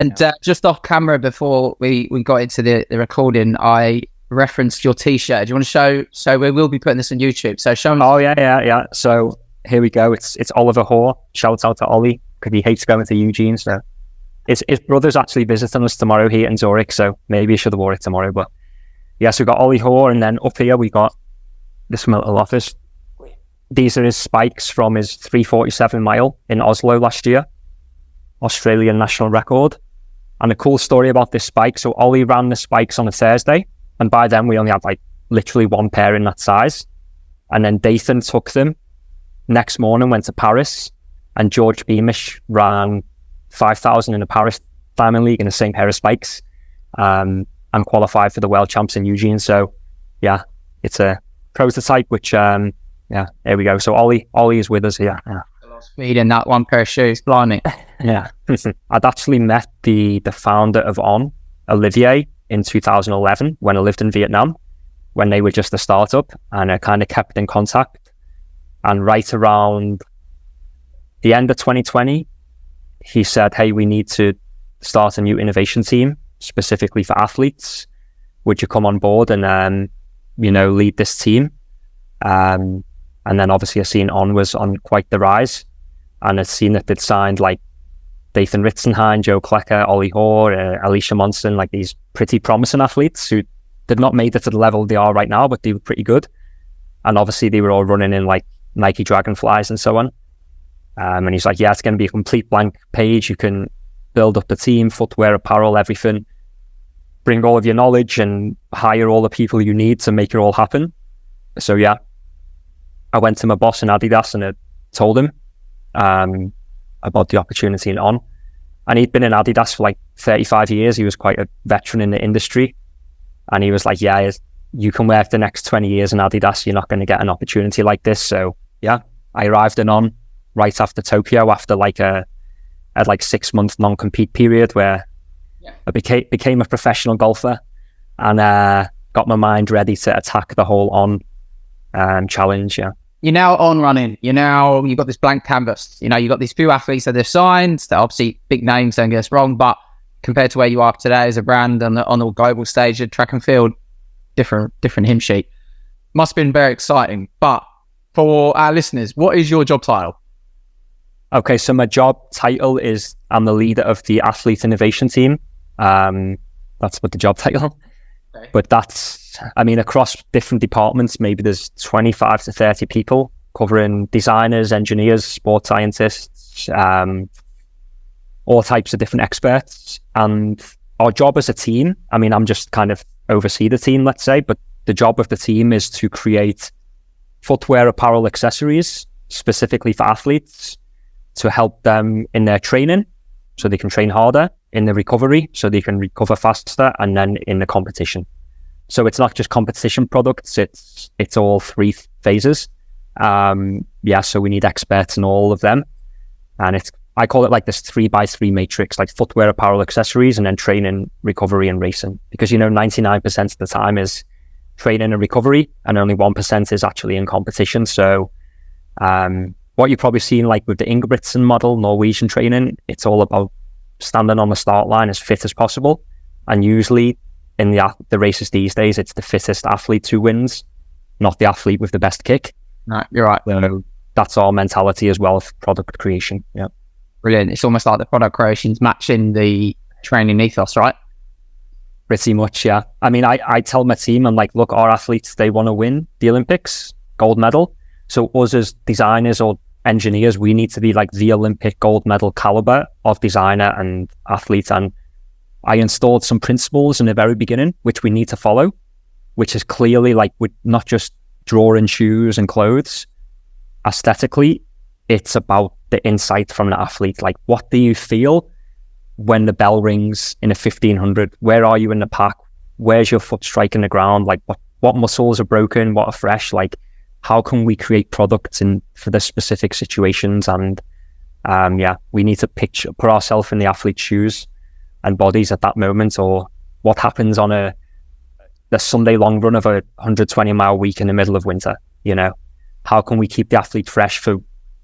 And just off camera before we got into the recording, I referenced your t-shirt. Do you want to show? So we will be putting this on YouTube. So show me. Oh yeah. So here we go. It's Ollie Hoare. Shout out to Ollie because he hates going to Eugene. So his brother's actually visiting us tomorrow here in Zurich. So maybe he should have wore it tomorrow. But yeah, so we got Ollie Hoare, and then up here we got this from a little office. These are his spikes from his 347 mile in Oslo last year, Australian national record. And a cool story about this spike. So Ollie ran the spikes on a Thursday, and by then we only had like literally one pair in that size. And then Dathan took them next morning, went to Paris, and George Beamish ran 5,000 in the Paris Diamond League in the same pair of spikes, and qualified for the World Champs in Eugene. So yeah, it's a prototype, which here we go. So Ollie is with us here. Yeah. Speed in that one pair of shoes, blimey. Yeah. I'd actually met the founder of On, Olivier, in 2011 when I lived in Vietnam, when they were just a startup, and I kind of kept in contact. And right around the end of 2020, he said, hey, we need to start a new innovation team specifically for athletes. Would you come on board and, lead this team? And then obviously I seen On was on quite the rise. And I'd seen that they'd signed like Dathan Ritzenheim, Joe Klecker, Ollie Hoare, Alicia Monson, like these pretty promising athletes who did not made it to the level they are right now, but they were pretty good. And obviously they were all running in like Nike Dragonflies and so on. And he's like, yeah, it's going to be a complete blank page. You can build up the team, footwear, apparel, everything. Bring all of your knowledge and hire all the people you need to make it all happen. So yeah, I went to my boss in Adidas and I told him about the opportunity in On. And he'd been in Adidas for like 35 years. He was quite a veteran in the industry. And he was like, yeah, you can work the next 20 years in Adidas. You're not going to get an opportunity like this. So yeah, I arrived in On right after Tokyo, after like a 6-month non-compete period where I became a professional golfer and got my mind ready to attack the whole On challenge. Yeah. You're now on running. You've got this blank canvas. You've got these few athletes that they've signed. They're obviously big names, don't get us wrong, but compared to where you are today as a brand on the global stage at track and field, different hymn sheet. Must have been very exciting. But for our listeners, what is your job title? Okay, so my job title is I'm the leader of the athlete innovation team. That's what the job title. Okay. But that's, across different departments, maybe there's 25 to 30 people covering designers, engineers, sports scientists, all types of different experts. And our job as a team, I'm just kind of oversee the team, let's say, but the job of the team is to create footwear, apparel, accessories specifically for athletes to help them in their training so they can train harder, in the recovery so they can recover faster, and then in the competition. So it's not just competition products, it's all three phases. So we need experts in all of them. And I call it like this 3x3 matrix, like footwear, apparel, accessories, and then training, recovery, and racing. Because 99% of the time is training and recovery, and only 1% is actually in competition. So what you've probably seen like with the Ingebrigtsen model, Norwegian training, it's all about standing on the start line as fit as possible. And usually in the races these days, it's the fittest athlete who wins, not the athlete with the best kick. No, you're right. So that's our mentality as well for product creation. Yeah. Brilliant. It's almost like the product creation's matching the training ethos, right? Pretty much, yeah. I tell my team, I'm like, look, our athletes, they want to win the Olympics, gold medal. So us as designers or engineers, we need to be like the Olympic gold medal caliber of designer and athlete. And I installed some principles in the very beginning, which we need to follow, which is clearly like we're not just drawing shoes and clothes. Aesthetically, it's about the insight from the athlete. Like, what do you feel when the bell rings in a 1500? Where are you in the pack? Where's your foot striking the ground? Like, what muscles are broken? What are fresh? Like, how can we create products for the specific situations? And we need to put ourselves in the athlete's shoes and bodies at that moment, or what happens on the Sunday long run of a 120-mile week in the middle of winter. How can we keep the athlete fresh for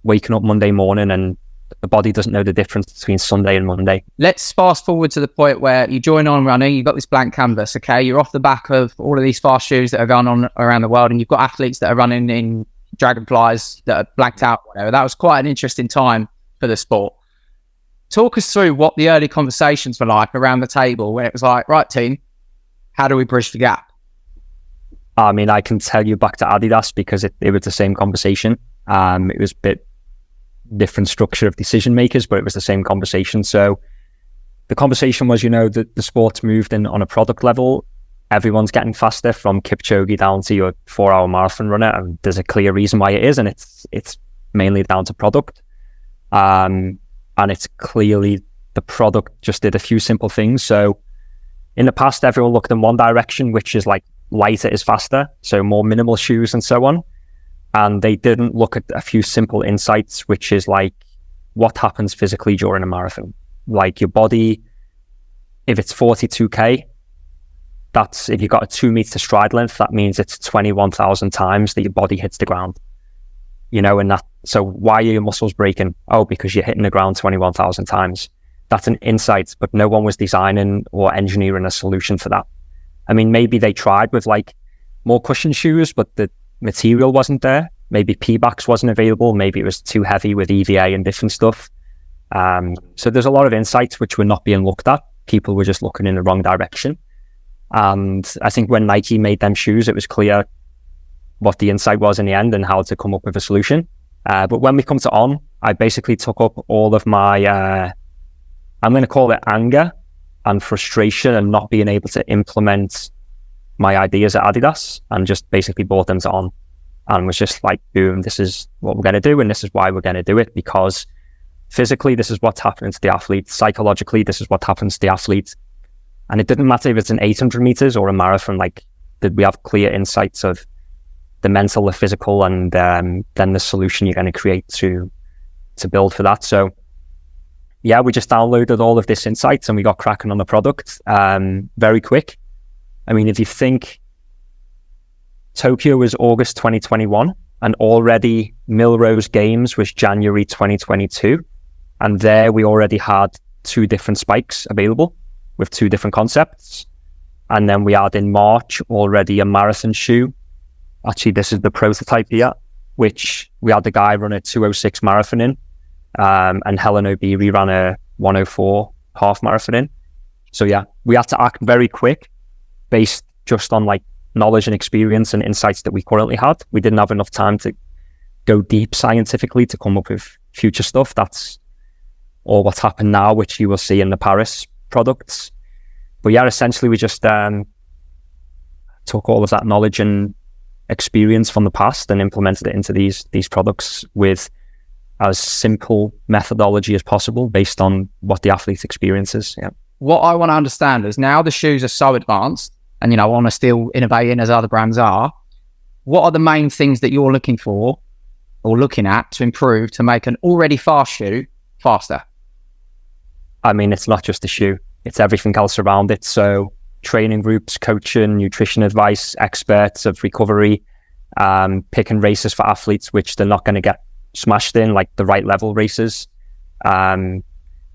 waking up Monday morning and the body doesn't know the difference between Sunday and Monday. Let's fast forward to the point where you join On Running, you've got this blank canvas, okay? You're off the back of all of these fast shoes that are going on around the world, and you've got athletes that are running in Dragonflies that are blanked out, whatever. That was quite an interesting time for the sport. Talk us through what the early conversations were like around the table, where it was like, right, team, how do we bridge the gap? I mean, I can tell you back to Adidas because it was the same conversation. It was a bit different structure of decision makers, but it was the same conversation. So the conversation was, the sport's moved in on a product level. Everyone's getting faster, from Kipchoge down to your 4-hour marathon runner, and there's a clear reason why it is, and it's mainly down to product. And it's clearly the product just did a few simple things. So in the past, everyone looked in one direction, which is like lighter is faster, so more minimal shoes and so on. And they didn't look at a few simple insights, which is like what happens physically during a marathon. Like your body, if it's 42K, that's, if you've got a 2 meter stride length, that means it's 21,000 times that your body hits the ground. And that, so why are your muscles breaking? Oh, because you're hitting the ground 21,000 times. That's an insight, but no one was designing or engineering a solution for that. I mean, maybe they tried with like more cushion shoes, but the material wasn't there. Maybe P-backs wasn't available. Maybe it was too heavy with EVA and different stuff. So there's a lot of insights which were not being looked at. People were just looking in the wrong direction. And I think when Nike made them shoes, it was clear what the insight was in the end and how to come up with a solution. But when we come to On, I basically took up all of my, I'm going to call it anger and frustration and not being able to implement my ideas at Adidas, and just basically brought them to On, and was just like, boom, this is what we're going to do, and this is why we're going to do it, because physically this is what's happening to the athlete, psychologically this is what happens to the athlete. And it didn't matter if it's an 800 meters or a marathon, like, did we have clear insights of the mental, the physical, and then the solution you're going to create to build for that. So yeah, we just downloaded all of this insights and we got cracking on the product very quick. I mean, if you think Tokyo was August 2021 and already Millrose Games was January 2022, and there we already had 2 different spikes available with 2 different concepts. And then we had in March already a marathon shoe. Actually, this is the prototype here, which we had the guy run a 2:06 marathon in, and Helen O'Beary ran a 1:04 half marathon in. So yeah, we had to act very quick based just on like knowledge and experience and insights that we currently had. We didn't have enough time to go deep scientifically to come up with future stuff. That's all what's happened now, which you will see in the Paris products. But yeah, essentially we just took all of that knowledge and experience from the past and implemented it into these products with as simple methodology as possible based on what the athlete's experiences. Yeah. What I want to understand is, now the shoes are so advanced and, I want to still innovating as other brands are, what are the main things that you're looking for or looking at to improve to make an already fast shoe faster? I mean, it's not just the shoe, it's everything else around it. So training groups, coaching, nutrition advice, experts of recovery, picking races for athletes which they're not going to get smashed in, like the right level races,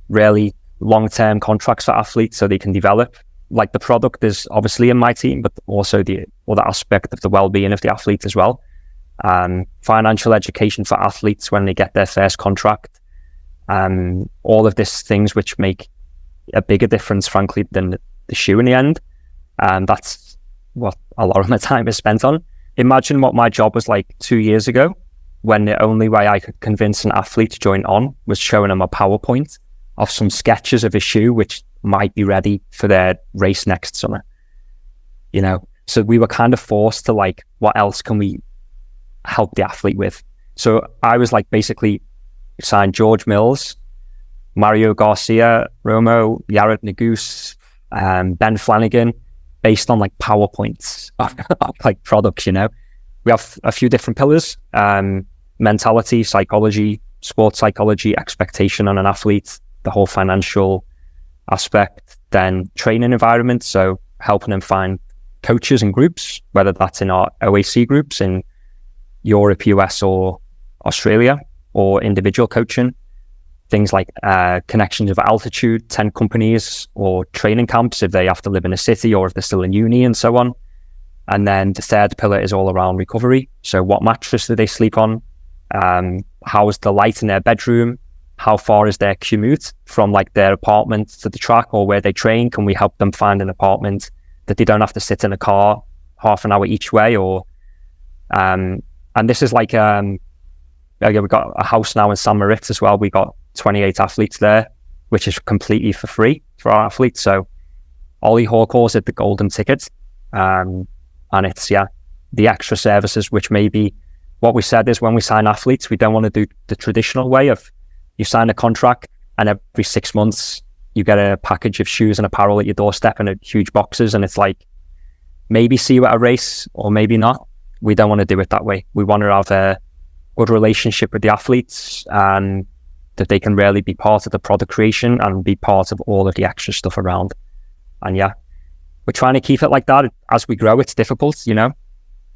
really long-term contracts for athletes so they can develop. Like, the product is obviously in my team, but also the other aspect of the well-being of the athlete as well. Financial education for athletes when they get their first contract. All of these things which make a bigger difference, frankly, than the shoe in the end. And that's what a lot of my time is spent on. Imagine what my job was like 2 years ago, when the only way I could convince an athlete to join On was showing them a PowerPoint of some sketches of a shoe which might be ready for their race next summer. So we were kind of forced to, like, what else can we help the athlete with? So I was like, basically signed George Mills, Mario Garcia, Romo, Yared Nuguse, Ben Flanagan, based on like PowerPoints of like products. We have a few different pillars: mentality, psychology, sports psychology, expectation on an athlete, the whole financial aspect, then training environment, so helping them find coaches and groups, whether that's in our OAC groups in Europe, US or Australia, or individual coaching. things like connections of altitude, tent companies, or training camps if they have to live in a city or if they're still in uni and so on. And then the third pillar is all around recovery. So what mattress do they sleep on? How is the light in their bedroom? How far is their commute from like their apartment to the track or where they train? Can we help them find an apartment that they don't have to sit in a car half an hour each way? Or and this is like we've got a house now in San Moritz as well. We got 28 athletes there, which is completely for free for our athletes. So Ollie Hoare calls it the golden ticket. And it's, the extra services, which maybe what we said is when we sign athletes, we don't want to do the traditional way of you sign a contract and every 6 months you get a package of shoes and apparel at your doorstep in huge boxes. And it's like, maybe see you at a race or maybe not. We don't want to do it that way. We want to have a good relationship with the athletes and that they can really be part of the product creation and be part of all of the extra stuff around. And we're trying to keep it like that. As we grow, it's difficult,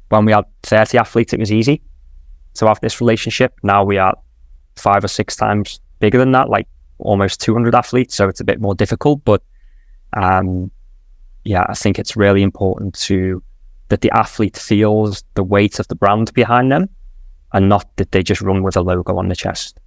When we had 30 athletes, it was easy to have this relationship. Now we are 5 or 6 times bigger than that, like almost 200 athletes. So it's a bit more difficult, but I think it's really important that the athlete feels the weight of the brand behind them and not that they just run with a logo on the chest.